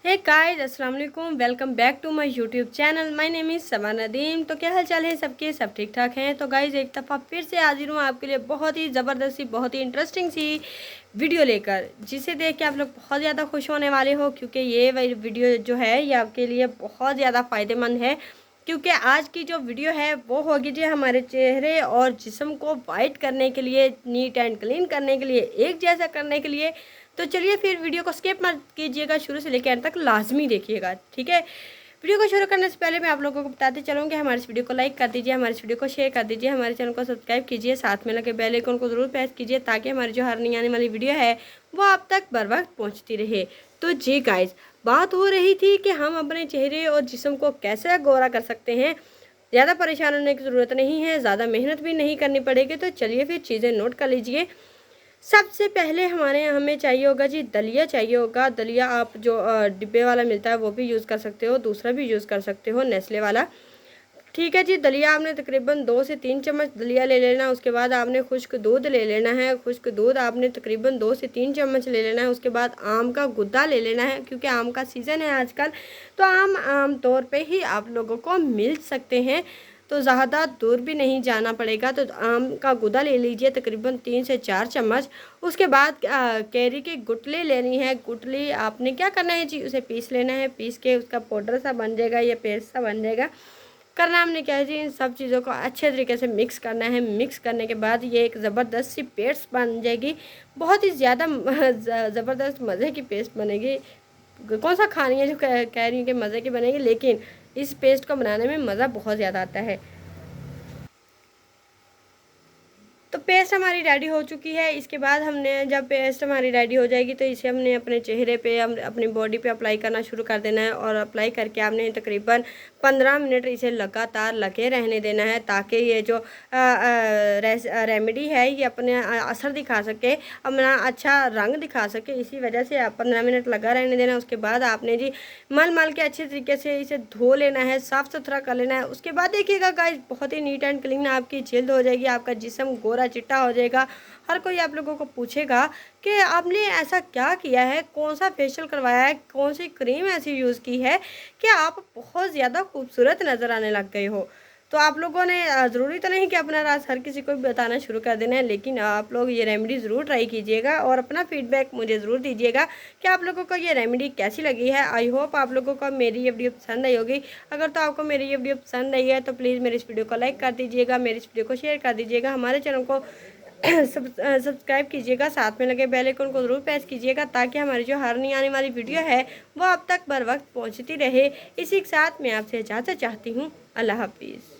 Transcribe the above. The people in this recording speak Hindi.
हे गाइस, अस्सलाम वालेकुम। Welcome back to my YouTube channel. My name is Sama Nadeem. तो क्या हाल चाल है सबके? सब ठीक ठाक हैं। तो गाइस, एक दफ़ा फिर से हाजिर हूँ आपके लिए बहुत ही ज़बरदस्त सी, बहुत ही इंटरेस्टिंग सी वीडियो लेकर, जिसे देख के आप लोग बहुत ज़्यादा खुश होने वाले हो, क्योंकि ये वीडियो जो है ये आपके लिए बहुत ज़्यादा फ़ायदेमंद है। क्योंकि आज की जो वीडियो है वो होगी जी हमारे चेहरे और जिस्म को वाइट करने के लिए, नीट एंड क्लीन करने के लिए, एक जैसा करने के लिए। तो चलिए फिर वीडियो को स्किप मत कीजिएगा, शुरू से लेकर अंत तक लाजमी देखिएगा, ठीक है। वीडियो को शुरू करने से पहले मैं आप लोगों को बताते चलूँ कि हमारे इस वीडियो को लाइक कर दीजिए, हमारे इस वीडियो को शेयर कर दीजिए, हमारे चैनल को सब्सक्राइब कीजिए, साथ में लगे बेल आइकन को ज़रूर प्रेस कीजिए, ताकि हमारी जो हर नई आने वाली वीडियो है वो आप तक बर वक्त पहुँचती रहे। तो जी गाइज, बात हो रही थी कि हम अपने चेहरे और जिस्म को कैसे गोरा कर सकते हैं। ज़्यादा परेशान होने की ज़रूरत नहीं है, ज़्यादा मेहनत भी नहीं करनी पड़ेगी। तो चलिए फिर चीज़ें नोट कर लीजिए। सबसे पहले हमें चाहिए होगा जी दलिया चाहिए होगा। दलिया आप जो डिब्बे वाला मिलता है वो भी यूज़ कर सकते हो, दूसरा भी यूज़ कर सकते हो, नेस्ले वाला। ठीक है जी, दलिया आपने तकरीबन 2 से 3 चम्मच दलिया ले लेना। उसके बाद आपने खुश्क दूध ले लेना है। खुश्क दूध आपने तकरीबन 2 से 3 चम्मच ले लेना है। उसके बाद आम का गुद्दा ले लेना है, क्योंकि आम का सीज़न है आजकल, तो आम तौर पे ही आप लोगों को मिल सकते हैं, तो ज़्यादा दूर भी नहीं जाना पड़ेगा। तो आम का गुदा ले लीजिए तकरीबन 3 से 4 चम्मच। उसके बाद कैरी की गुठली लेनी है। गुठली आपने क्या करना है जी, उसे पीस लेना है। पीस के उसका पाउडर सा बन जाएगा या पेस्ट सा बन जाएगा। करना हमने क्या है जी, इन सब चीज़ों को अच्छे तरीके से मिक्स करना है। मिक्स करने के बाद ये एक ज़बरदस्त सी पेस्ट बन जाएगी, बहुत ही ज़्यादा ज़बरदस्त मज़े की पेस्ट बनेगी। कौन सा खानी है जो कह रही हूँ कि मज़े की बनेगी, लेकिन इस पेस्ट को बनाने में मज़ा बहुत ज़्यादा आता है। तो पेस्ट हमारी रेडी हो चुकी है। इसके बाद हमने, जब पेस्ट हमारी रेडी हो जाएगी, तो इसे हमने अपने चेहरे पे, हम अपनी बॉडी पे अप्लाई करना शुरू कर देना है। और अप्लाई करके आपने तकरीबन 15 मिनट इसे लगातार लगे रहने देना है, ताकि ये जो रेमेडी है ये अपने असर दिखा सके, अपना अच्छा रंग दिखा सके। इसी वजह से आप 15 मिनट लगा रहने देना। उसके बाद आपने जी मल के अच्छे तरीके से इसे धो लेना है, साफ़ सुथरा कर लेना है। उसके बाद देखिएगा गाइस, बहुत ही नीट एंड क्लीन आपकी जल्द हो जाएगी, आपका जिस्म गोरा चिट्टा हो जाएगा। हर कोई आप लोगों को पूछेगा कि आपने ऐसा क्या किया है, कौन सा फेशियल करवाया है, कौन सी क्रीम ऐसी यूज़ की है कि आप बहुत ज़्यादा खूबसूरत नज़र आने लग गए हो। तो आप लोगों ने ज़रूरी तो नहीं कि अपना राज हर किसी को भी बताना शुरू कर देना है, लेकिन आप लोग ये रेमेडी ज़रूर ट्राई कीजिएगा और अपना फीडबैक मुझे ज़रूर दीजिएगा कि आप लोगों को ये रेमेडी कैसी लगी है। आई होप आप लोगों को मेरी ये वीडियो पसंद आई होगी। अगर तो आपको मेरी ये वीडियो पसंद आई है तो प्लीज़ मेरी इस वीडियो को लाइक कर दीजिएगा, मेरी इस वीडियो को शेयर कर दीजिएगा, हमारे चैनल को सब्सक्राइब कीजिएगा, साथ में लगे बेल आइकन को ज़रूर प्रेस कीजिएगा, ताकि हमारी जो हर नई आने वाली वीडियो है वो आप तक बर वक्त पहुँचती रहे। इसी के साथ मैं आपसे इजाज़त चाहती हूँ। अल्लाह हाफिज़।